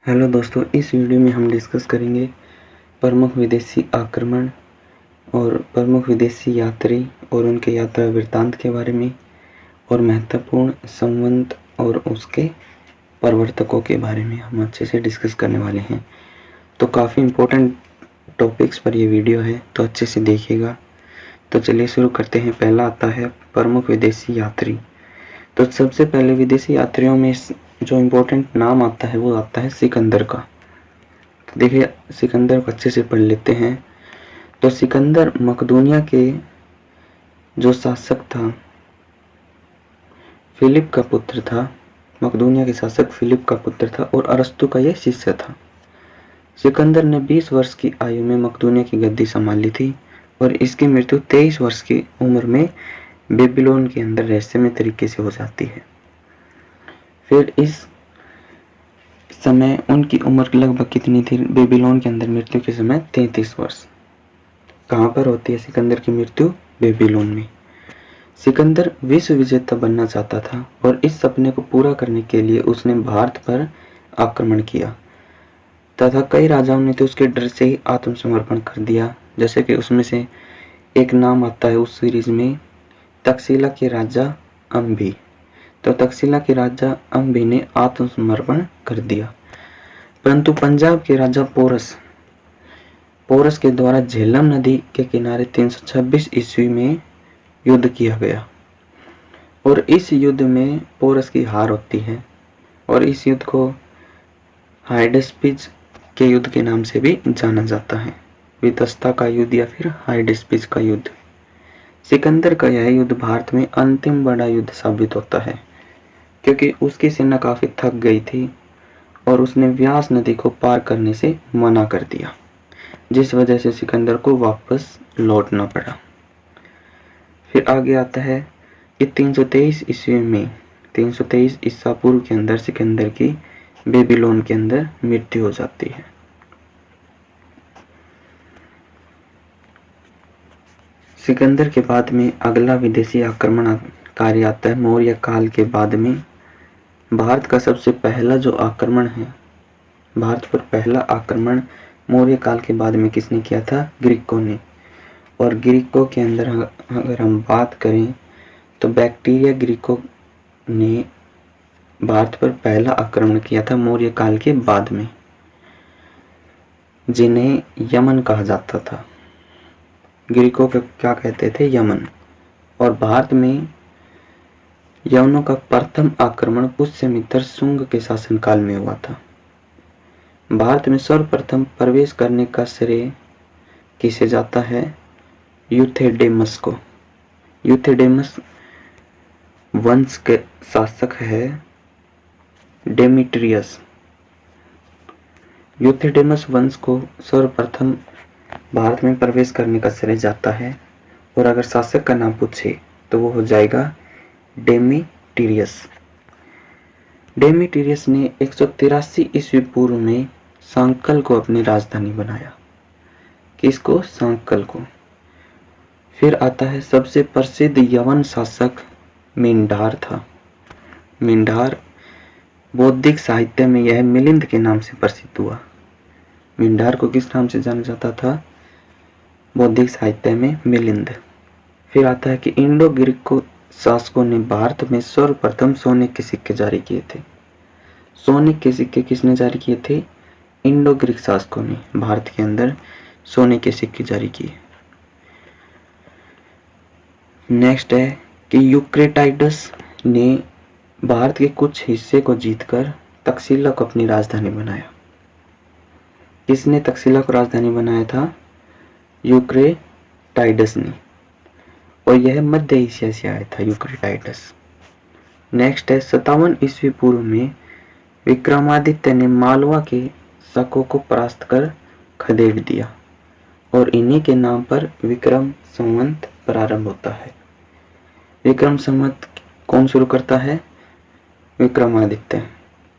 Hello दोस्तों, इस video में हम डिस्कस करेंगे प्रमुख विदेशी आक्रमण और प्रमुख विदेशी यात्री और उनके यात्रा वृत्तांत के बारे में और महत्वपूर्ण संवत और उसके प्रवर्तकों के बारे में हम अच्छे से डिस्कस करने वाले हैं। तो काफ़ी इम्पोर्टेंट टॉपिक्स पर ये वीडियो है, तो अच्छे से देखिएगा। तो चलिए शुरू करते हैं। पहला आता है प्रमुख विदेशी यात्री। तो सबसे पहले विदेशी यात्रियों में जो इम्पोर्टेंट नाम आता है वो आता है सिकंदर का। तो देखिए, सिकंदर को अच्छे से पढ़ लेते हैं। तो सिकंदर मकदूनिया के जो शासक था फिलिप का पुत्र था। मकदूनिया के शासक फिलिप का पुत्र था और अरस्तु का यह शिष्य था। सिकंदर ने 20 वर्ष की आयु में मकदूनिया की गद्दी संभाली थी और इसकी मृत्यु 23 वर्ष की उम्र में बेबीलोन के अंदर रहस्यमय तरीके से हो जाती है। फिर इस समय उनकी उम्र लगभग कितनी थी बेबीलोन के अंदर मृत्यु के समय? 33 वर्ष। कहां पर होती है सिकंदर की मृत्यु? बेबीलोन में। सिकंदर विश्व विजेता बनना चाहता था और इस सपने को पूरा करने के लिए उसने भारत पर आक्रमण किया तथा कई राजाओं ने तो उसके डर से ही आत्मसमर्पण कर दिया। जैसे कि उसमें से एक नाम आता है उस सीरीज में, तक्षशिला के राजा अम्भी। तो तक्षशिला के राजा अम्भी ने आत्मसमर्पण कर दिया, परंतु पंजाब के राजा पोरस के द्वारा झेलम नदी के किनारे 326 ईस्वी में युद्ध किया गया और इस युद्ध में पोरस की हार होती है और इस युद्ध को हाइडेस्पिज के युद्ध के नाम से भी जाना जाता है, वितस्ता का युद्ध या फिर हाइडेस्पिज का युद्ध। सिकंदर का यह युद्ध भारत में अंतिम बड़ा युद्ध साबित होता है क्योंकि उसकी सेना काफी थक गई थी और उसने व्यास नदी को पार करने से मना कर दिया, जिस वजह से सिकंदर को वापस लौटना पड़ा। फिर आगे आता है कि 323 ईस्वी में 323 ईसा पूर्व के अंदर सिकंदर की बेबीलोन के अंदर मृत्यु हो जाती है। सिकंदर के बाद में अगला विदेशी आक्रमणकारी आता है मौर्य काल के बाद में। भारत का सबसे पहला जो आक्रमण है, भारत पर पहला आक्रमण मौर्य काल के बाद में किसने किया था? ग्रीकों ने। और ग्रीकों के अंदर अगर हम बात करें तो बैक्टीरिया ग्रीकों ने भारत पर पहला आक्रमण किया था मौर्य काल के बाद में, जिन्हें यमन कहा जाता था। ग्रीकों को क्या कहते थे? यमन। और भारत में यवनों का प्रथम आक्रमण पुष्यमित्र शुंग के शासनकाल में हुआ था। भारत में सर्वप्रथम प्रवेश करने का श्रेय किसे जाता है? यूथेडेमस को। यूथेडेमस वंश के शासक है डेमिट्रियस। यूथेडेमस वंश को सर्वप्रथम भारत में प्रवेश करने का श्रेय जाता है और अगर शासक का नाम पूछे तो वो हो जाएगा डेमिट्रियस। डेमिट्रियस ने 183 ईस्वी पूर्व में सांकल को अपनी राजधानी बनाया। किसको? सांकल को। फिर आता है सबसे प्रसिद्ध यवन शासक मिंडार था। मिंडार बौद्धिक साहित्य में यह मिलिंद के नाम से प्रसिद्ध हुआ। मिंडार को किस नाम से जाना जाता था? बौद्धिक साहित्य में मिलिंद। फिर आता है कि इंडो ग्रीक शासकों ने भारत में सर्वप्रथम सोने के सिक्के जारी किए थे। सोने के सिक्के किसने जारी किए थे? इंडो ग्रीक शासकों ने भारत के अंदर सोने के सिक्के जारी किए। नेक्स्ट है कि यूक्रेटाइडस ने भारत के कुछ हिस्से को जीतकर तक्षशिला को अपनी राजधानी बनाया। किसने तक्षशिला को राजधानी बनाया था? यूक्रेटाइडस ने। और यह मध्य एशिया से आया था यूक्रेटाइडस। नेक्स्ट है 57 ईस्वी पूर्व में विक्रमादित्य ने मालवा के शकों को परास्त कर खदेड़ दिया और इन्हीं के नाम पर विक्रम संवत प्रारंभ होता है। विक्रम संवत कौन शुरू करता है? विक्रमादित्य।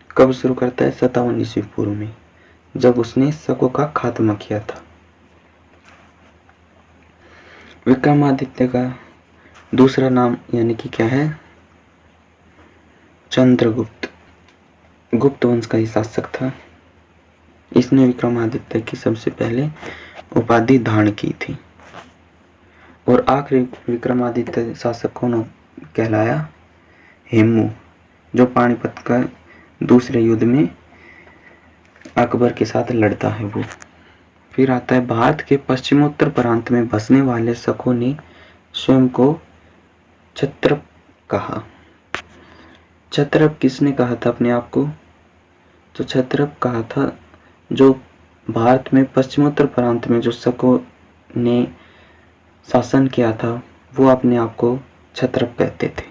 कब शुरू करता है? 57 ईस्वी पूर्व में, जब उसने शकों का खात्मा किया था। विक्रमादित्य का दूसरा नाम यानी कि क्या है? चंद्रगुप्त। गुप्त वंश का ही शासक था। इसने विक्रमादित्य की सबसे पहले उपाधि धारण की थी। और आखिरी विक्रमादित्य शासक कौन कहलाया? हेमू, जो पानीपत का दूसरे युद्ध में अकबर के साथ लड़ता है वो। फिर आता है भारत के पश्चिमोत्तर प्रांत में बसने वाले शकों ने स्वयं को क्षत्रप कहा। क्षत्रप किसने कहा था अपने आप को? तो क्षत्रप कहा था जो भारत में पश्चिमोत्तर प्रांत में जो शकों ने शासन किया था वो अपने आप को क्षत्रप कहते थे।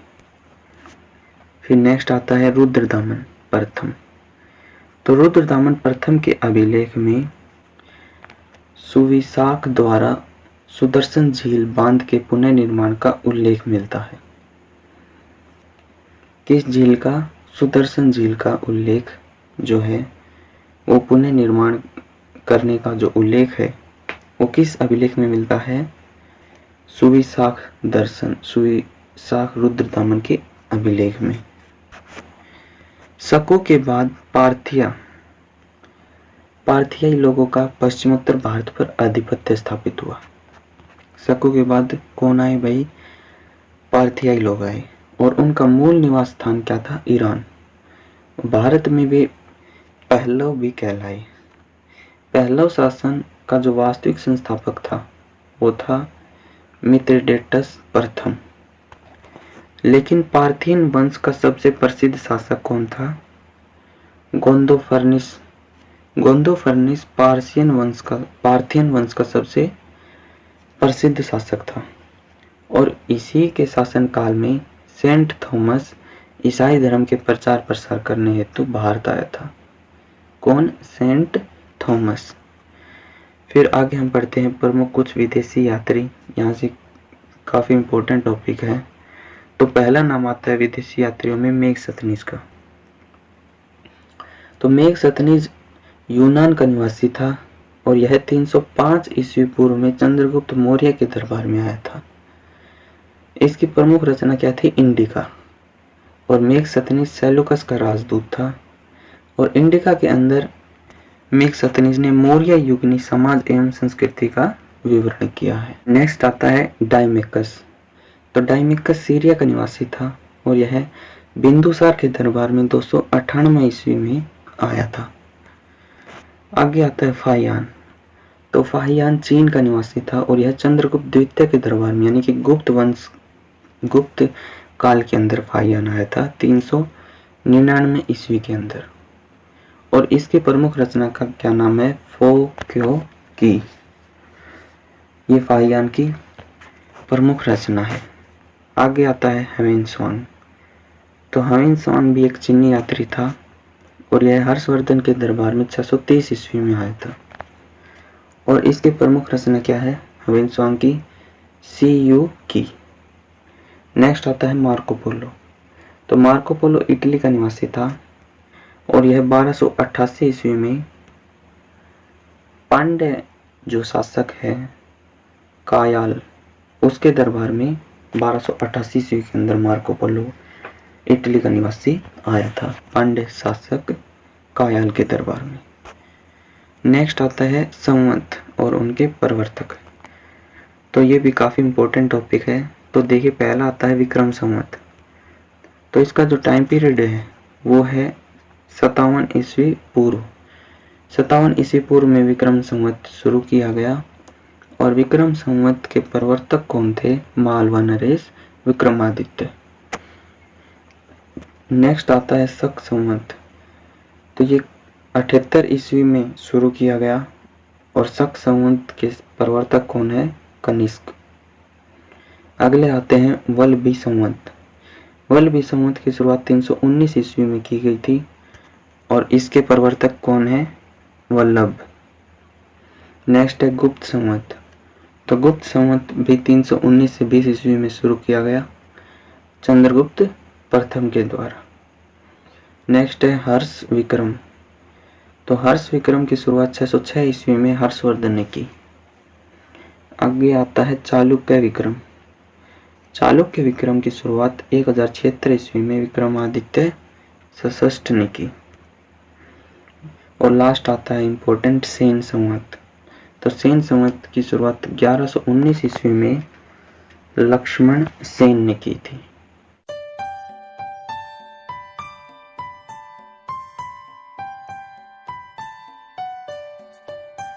फिर नेक्स्ट आता है रुद्रदामन प्रथम। तो रुद्रदामन प्रथम के अभिलेख में सुविशाख द्वारा सुदर्शन झील बांध के पुनर्निर्माण का उल्लेख मिलता है। किस झील का? सुदर्शन झील का उल्लेख जो है वो पुनर्निर्माण करने का जो उल्लेख है वो किस अभिलेख में मिलता है? सुविशाख रुद्रदामन के अभिलेख में। शकों के बाद पार्थियाई लोगों का पश्चिमोत्तर भारत पर आधिपत्य स्थापित हुआ। शकों के बाद कौन आए भाई? पार्थियाई लोग आए और उनका मूल निवास स्थान क्या था? ईरान। भारत में वे पहलव भी कहलाए। पहलव शासन का जो वास्तविक संस्थापक था वो था मित्रडेटस प्रथम। लेकिन पार्थियन वंश का सबसे प्रसिद्ध शासक कौन था? गोंदोफर्निस पार्थियन वंश का सबसे प्रसिद्ध शासक था। और इसी के शासन काल में सेंट थॉमस ईसाई धर्म के प्रचार प्रसार करने हेतु भारत आया था। कौन? Saint Thomas. फिर आगे हम पढ़ते हैं प्रमुख कुछ विदेशी यात्री। यहाँ से काफी इंपॉर्टेंट टॉपिक है। तो पहला नाम आता है विदेशी यात्रियों में मेघसतनीज का। तो मेघसतनीज यूनान का निवासी था और यह 305 ईस्वी पूर्व में चंद्रगुप्त मौर्य के दरबार में आया था। इसकी प्रमुख रचना क्या थी? इंडिका। और मेघसतनीज सेल्यूकस का राजदूत था और इंडिका के अंदर मेघसतनीज ने मौर्य युगनी समाज एवं संस्कृति का विवरण किया है। नेक्स्ट आता है डायमेकस। तो डायमेकस सीरिया का निवासी था और यह बिंदुसार के दरबार में 298 ईस्वी में आया था। आगे आता है फाहियान। तो फाहियान चीन का निवासी था और यह चंद्रगुप्त द्वितीय के दरबार में यानी कि गुप्त काल के अंदर फाहियान आया था 399 ईस्वी के अंदर। और इसकी प्रमुख रचना का क्या नाम है? फोक्यो की। ये फाहियान की प्रमुख रचना है। आगे आता है ह्वेनसांग। तो ह्वेनसांग भी एक चीनी यात्री था और यह हर्षवर्धन के दरबार में 630 ईस्वी में आया था। और इसकी प्रमुख रचना क्या है? ह्वेनसांग की सीयू की। नेक्स्ट आता है मार्को पोलो। तो मार्को पोलो इटली का निवासी था और यह 1288 ईस्वी में पांड्य जो शासक है कायाल उसके दरबार में 1288 ईस्वी के अंदर मार्को पोलो इटली का निवासी आया था पांड्य शासक कायाल के दरबार में। नेक्स्ट आता है संवत और उनके प्रवर्तक। तो ये भी काफी इंपॉर्टेंट टॉपिक है। तो देखिए पहला आता है विक्रम संवत। तो इसका जो टाइम पीरियड है वो है 57 ईस्वी पूर्व। 57 ईस्वी पूर्व में विक्रम संवत शुरू किया गया और विक्रम संवत के प्रवर्तक कौन थे? मालवा नरेश विक्रमादित्य। नेक्स्ट आता है शक संवत। तो ये 78 ईस्वी में शुरू किया गया और शक संवत के प्रवर्तक कौन है? कनिष्क। अगले आते हैं वल्लभी संवत। वल्लभी संवत की शुरुआत 319 ईस्वी में की गई थी और इसके प्रवर्तक कौन है? वल्लभ। नेक्स्ट है गुप्त संवत। तो गुप्त संवत भी 319 से 20 ईस्वी में शुरू किया गया चंद्रगुप्त प्रथम के द्वारा। नेक्स्ट है हर्ष विक्रम। तो हर्ष विक्रम की शुरुआत 606 ईस्वी में हर्षवर्धन ने की। आगे आता है चालुक्य विक्रम। चालुक्य विक्रम की शुरुआत 1076 ईस्वी में विक्रमादित्य षष्ठ ने की। और लास्ट आता है इम्पोर्टेंट सेन संवत। तो सेन संवत की शुरुआत 1119 ईस्वी में लक्ष्मण सेन ने की थी।